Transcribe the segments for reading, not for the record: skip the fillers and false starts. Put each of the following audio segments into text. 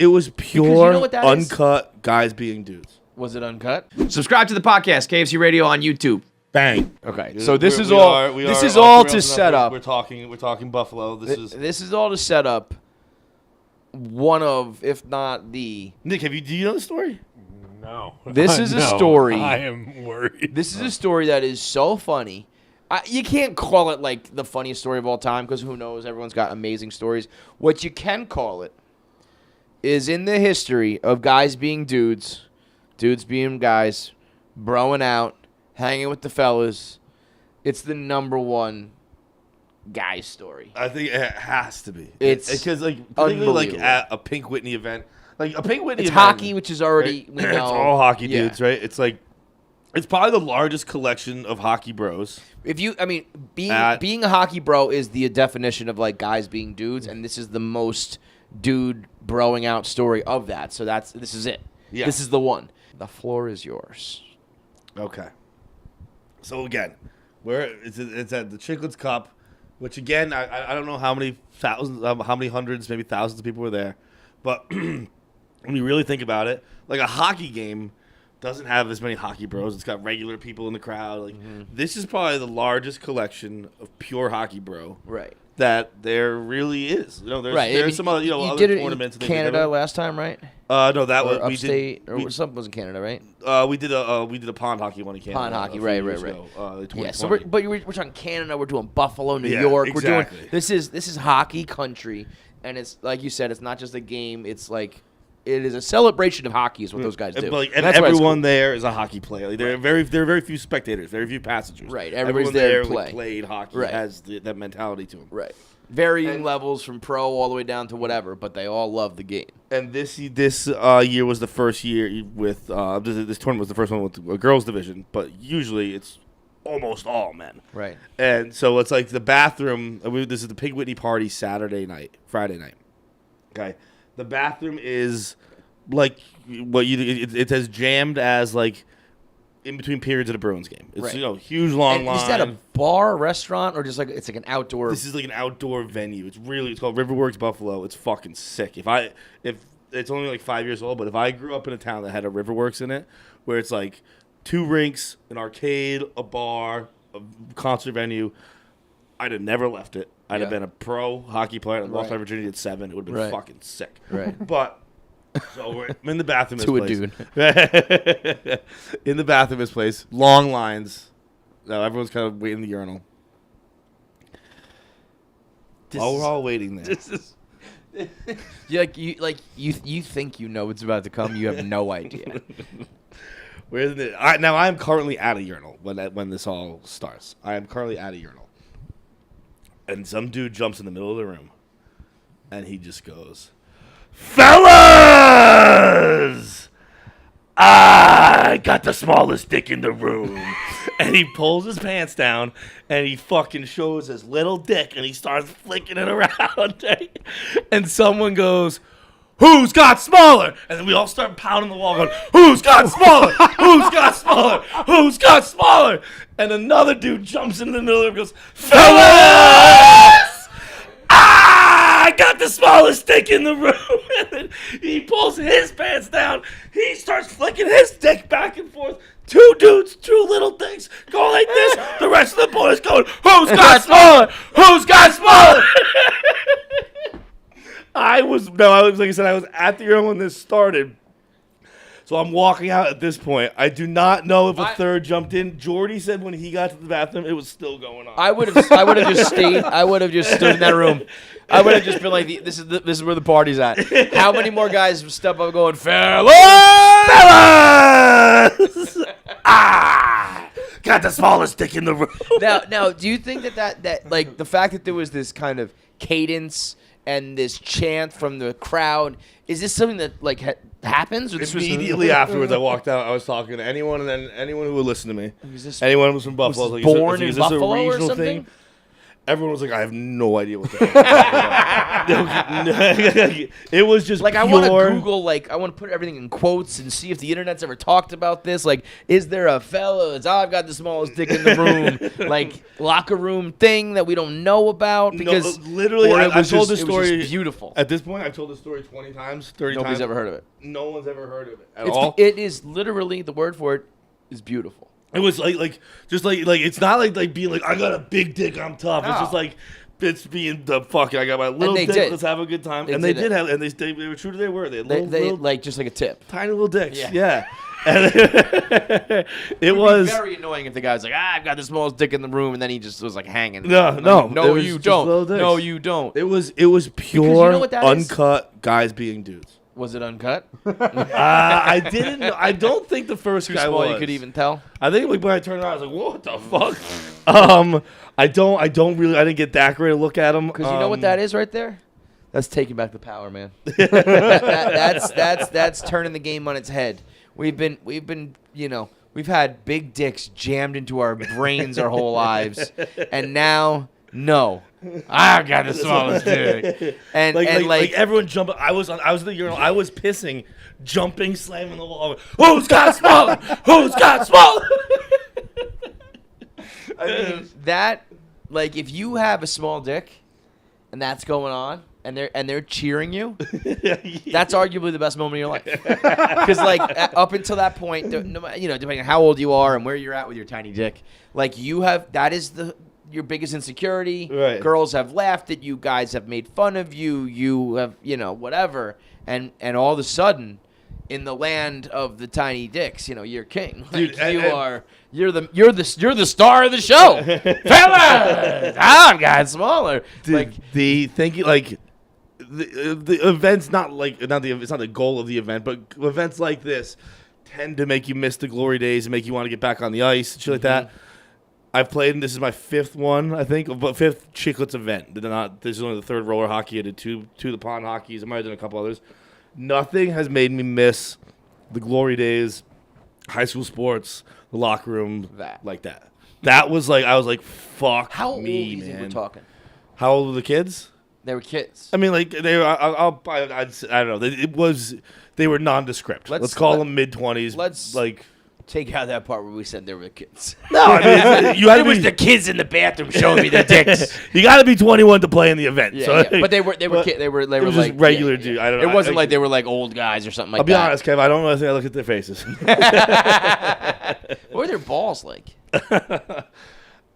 It was pure, you know what that uncut guys being dudes. Was it uncut? Subscribe to the podcast, KFC Radio on YouTube. Bang. Okay, so this is all to set up. We're talking Buffalo. This is all to set up one of, if not the. Nick, do you know the story? No. This is a story. I am worried. This is a story that is so funny. You can't call it like the funniest story of all time because who knows? Everyone's got amazing stories. What you can call it is in the history of guys being dudes, dudes being guys, broing out, hanging with the fellas. It's the number one guy story. I think it has to be. It's because particularly at a Pink Whitney event, like a Pink Whitney it's event, hockey, which is already we know. It's all hockey dudes, right? It's like it's probably the largest collection of hockey bros. Being a hockey bro is the definition of like guys being dudes, and this is the most dude broing out story of that. So this is it. Yeah. This is the one. The floor is yours. Okay. So again, it's at the Chicklets Cup, which again I don't know how many thousands, how many hundreds, maybe thousands of people were there, but when you really think about it, like a hockey game doesn't have as many hockey bros. It's got regular people in the crowd. Like this is probably the largest collection of pure hocky bro. Right. That there really is. There's some other, you other did tournaments. It in Canada last time, right? No, that was upstate something was in Canada, right? We did a pond hockey one in Canada. Pond hockey, right. Yeah, so we're talking Canada. We're doing Buffalo, New York. Exactly. We're doing this is hockey country, and it's like you said, it's not just a game. It's like it is a celebration of hockey. Is what those guys do. And everyone there is a hockey player. Like, there are very few spectators, very few passengers. Right, everyone there there played hockey. Right. Has that mentality to them. Right. Varying levels from pro all the way down to whatever, but they all love the game. And this year was the first year with this tournament was the first one with a girls division, but usually it's almost all men. Right. And so it's like the bathroom. This is the Pink Whitney party Friday night. Okay, the bathroom is like it's as jammed as like in between periods of the Bruins game. It's huge long line. Is that a bar, restaurant, or just like it's like an outdoor? This is like an outdoor venue. It's called Riverworks Buffalo. It's fucking sick. If it's only like 5 years old, but if I grew up in a town that had a Riverworks in it, where it's like 2 rinks, an arcade, a bar, a concert venue, I'd have never left it. I'd have been a pro hockey player. I lost my virginity at 7. It would have been fucking sick. Right. But so I'm in the bathroom. To a dude. In the bathroom, this place, long lines. Everyone's kind of waiting in the urinal. While we're all waiting there. You think you know what's about to come. You have no idea. Now I am currently at a urinal when this all starts. I am currently at a urinal, and some dude jumps in the middle of the room, and he just goes, "Fellas, I got the smallest dick in the room." And he pulls his pants down, and he fucking shows his little dick, and he starts flicking it around. And someone goes, "Who's got smaller?" And then we all start pounding the wall going, "Who's got smaller? Who's got smaller? Who's got smaller?" And another dude jumps in the middle and goes, "Fellas! I got the smallest dick in the room." And then he pulls his pants down. He starts flicking his dick back and forth. 2 dudes, 2 little things go like this. The rest of the boys going, "Who's got smaller? Who's got smaller?" I was at the urinal when this started. So I'm walking out at this point. I do not know if a third jumped in. Jordy said when he got to the bathroom, it was still going on. I would have just stayed. I would have just stood in that room. I would have just been like, "This is where the party's at." How many more guys step up going, "Fellas! Got the smallest dick in the room." Now, do you think that like the fact that there was this kind of cadence and this chant from the crowd, is this something that like happens? Or this Immediately afterwards, I walked out. I was talking to anyone who would listen to me. Anyone who was from Buffalo. Was born in Buffalo or something? Everyone was like, I have no idea what the hell. It was just Like, I pure. want to Google, like, I want to put everything in quotes and see if the internet's ever talked about this. Like, is there a fellas, I've got the smallest dick in the room, like, locker room thing that we don't know about? Because literally, or it I've was told just- this it was story. just beautiful. At this point, I've told this story 20 times, 30 Nobody's times. ever heard of it. No one's ever heard of it at It's, all. it is literally, the word for it is beautiful. It was like it's not like being like, I got a big dick, I'm tough. It's No. just like, it's being the fucking, I got my little they dick, did. let's have a good time. They And they did did it. have, and they were true to their word. They had They little, like, just like a tip. tiny little dicks. Yeah. Yeah. And it It was. would be very annoying if the guy was like, I've got the smallest dick in the room, and then he just was like hanging. No, Like, no, it no, was you just little don't. dicks. No, you don't. It was pure, know what that is? uncut guys being dudes. Was it uncut? I didn't know. I don't think the first Too guy small was. you could even tell. I think like when I turned around, I was like, "What the fuck?" I don't really. I didn't get that great a look at him. Because you know what that is right there? That's taking back the power, man. That's turning the game on its head. We've been we've had big dicks jammed into our brains our whole lives, and now no, I got the smallest dick. And like everyone jumping. I was at the urinal. I was pissing, jumping, slamming the wall. Who's got smaller? Who's got smaller? I mean that, like, if you have a small dick, and that's going on, and they're cheering you, that's arguably the best moment of your life. Because like up until that point, depending on how old you are and where you're at with your tiny dick, like that is your biggest insecurity. Right. Girls have laughed at you, guys have made fun of you, you have whatever, and all of a sudden, in the land of the tiny dicks, you're king. Like, Dude, you're the star of the show, fellas. I've got smaller. Dude, Like, the thinking like the events it's not the goal of the event, but events like this tend to make you miss the glory days and make you want to get back on the ice and shit like that. I've played, and this is my fifth one, I think, but fifth Chicklets event. This is only the third roller hockey. I did two of the pond hockeys. I might have done a couple others. Nothing has made me miss the glory days, high school sports, the locker room, like that. That was like, I was like, fuck how old do me, you think man. we're talking? How old were the kids? They were kids. I mean, like they were. I don't know. They were nondescript. Let's call them mid-20s. Let's like take out that part where we said they were the kids. no. I mean, you had to be. kids in the bathroom showing me their dicks. You got to be 21 to play in the event. Yeah, so, yeah. like, But they were kids. They were it was like just regular dude. I don't know. It wasn't like they were like old guys or something like I'll be that. honest, Kev. I don't really think I look at their faces. What were their balls like?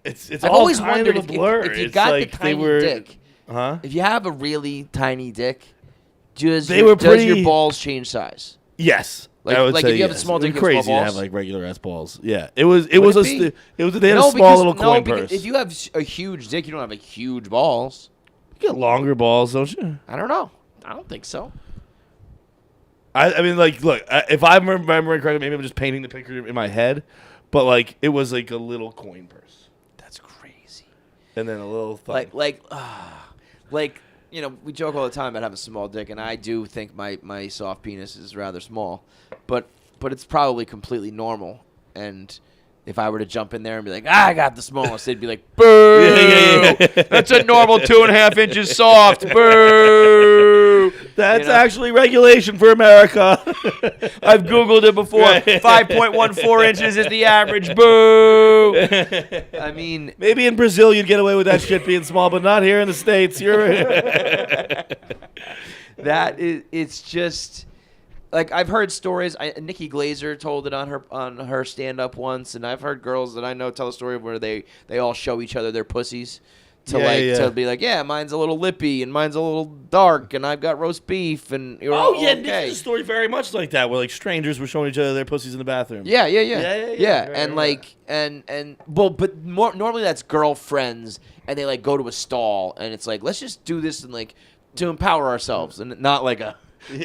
It's I've all always kind wondered of a blur. if you It's got like the tiny they were, dick. huh? If you have a really tiny dick, does They were does your pretty- balls change size? Yes. Like- I would like say if you have a yes. small dick, It'd you be have crazy small to have balls? like regular ass balls. Yeah, it was. They Would had it be? a small little coin because purse. if you have a huge dick, you don't have a huge balls. You get longer balls, don't you? I don't know. I don't think so. I mean, like, look, if I'm remembering correctly, maybe I'm just painting the picture in my head, but like, it was like a little coin purse, That's crazy. and then a little thumb. Like we joke all the time about having a small dick, and I do think my soft penis is rather small, but it's probably completely normal. And if I were to jump in there and be like, I got the smallest, they'd be like, boo! Yeah. That's a normal 2.5 inches soft, boo! That's actually regulation for America. I've Googled it before. Right. 5.14 inches is the average, boo! I mean, Maybe in Brazil you'd get away with that shit being small, but not here in the States. it's just like I've heard stories. Nikki Glazer told it on her stand up once, and I've heard girls that I know tell a story where they all show each other their pussies to be like, yeah, mine's a little lippy and mine's a little dark, and I've got roast beef, and you're Nick okay. has a story very much like that, where like strangers were showing each other their pussies in the bathroom. Yeah. Right, And right. like, but normally that's girlfriends, and they like go to a stall, and it's like, let's just do this and like to empower ourselves, and not like a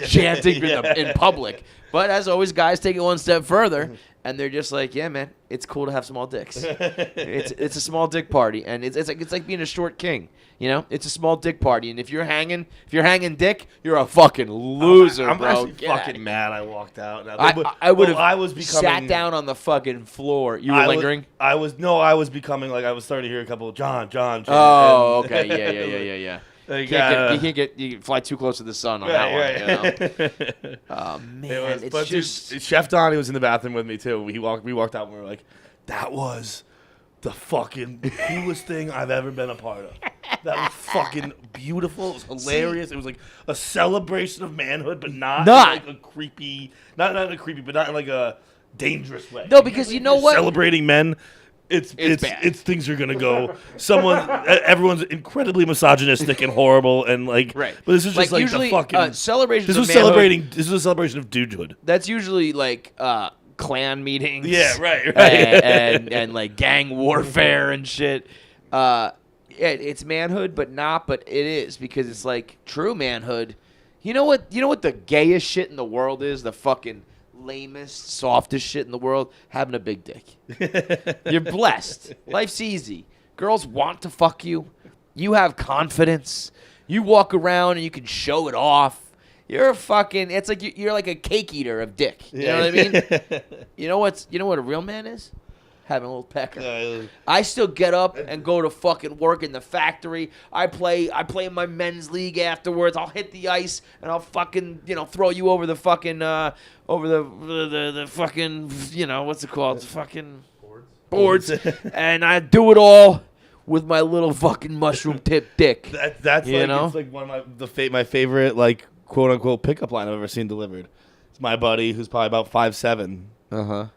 chanting in public. But as always, guys take it one step further, And they're just like, yeah, man, it's cool to have small dicks. it's a small dick party, and it's like being a short king. You know, it's a small dick party, and if you're hanging dick, you're a fucking loser, I'm bro. actually Get outta fucking here. mad. I walked out. Now, I would have I was becoming, sat down on the fucking floor. You were lingering? I was becoming like I was starting to hear a couple of John. Oh, okay, yeah. Like, You can fly too close to the sun on that one. You know? Oh man, it's just dude, Chef Donnie was in the bathroom with me too. We walked out and we were like, that was the fucking coolest thing I've ever been a part of. That was fucking beautiful. It was hilarious. It was like a celebration of manhood, but not in like a creepy, not in a creepy, but not in like a dangerous way. No, because you know what? Celebrating men. It's bad. things are gonna go. Everyone's incredibly misogynistic and horrible and like. Right. But this is just like usually, the fucking celebrations. This of was manhood, celebrating. This was a celebration of dudehood. That's usually like clan meetings. Yeah, right. and like gang warfare and shit. It's manhood, but not. But it is because it's like true manhood. You know what? You know what the gayest shit in the world is? The fucking lamest, softest shit in the world, having a big dick. You're blessed. Life's easy. Girls want to fuck you. You have confidence. You walk around and you can show it off. You're a fucking. It's like you're like a cake eater of dick. You know what I mean? You know what a real man is? Having a little pecker. I still get up and go to fucking work in the factory. I play in my men's league afterwards. I'll hit the ice and I'll fucking throw you over the fucking over the fucking what's it called? Fucking boards. And I do it all with my little fucking mushroom tip dick. That's it's like one of my favorite like quote unquote pickup line I've ever seen delivered. It's my buddy who's probably about 5'7".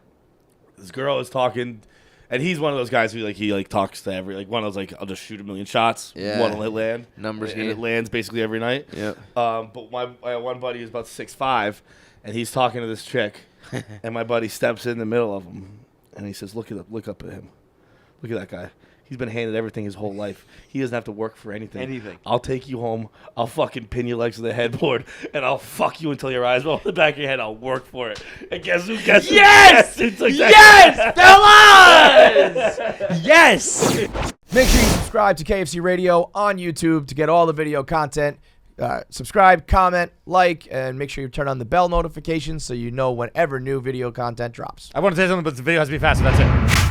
This girl is talking, and he's one of those guys who he talks to every one of those I'll just shoot a million shots, one will land, numbers, and it lands basically every night. Yeah. But my one buddy is about 6'5", and he's talking to this chick, and my buddy steps in the middle of him, and he says, "Look up at him, look at that guy. He's been handed everything his whole life. He doesn't have to work for anything. I'll take you home. I'll fucking pin your legs to the headboard, and I'll fuck you until your eyes roll in the back of your head. I'll work for it." And guess who? Yes! It's like yes, fellas! Yes! Make sure you subscribe to KFC Radio on YouTube to get all the video content. Subscribe, comment, like, and make sure you turn on the bell notifications so you know whenever new video content drops. I want to say something, but the video has to be faster. That's it.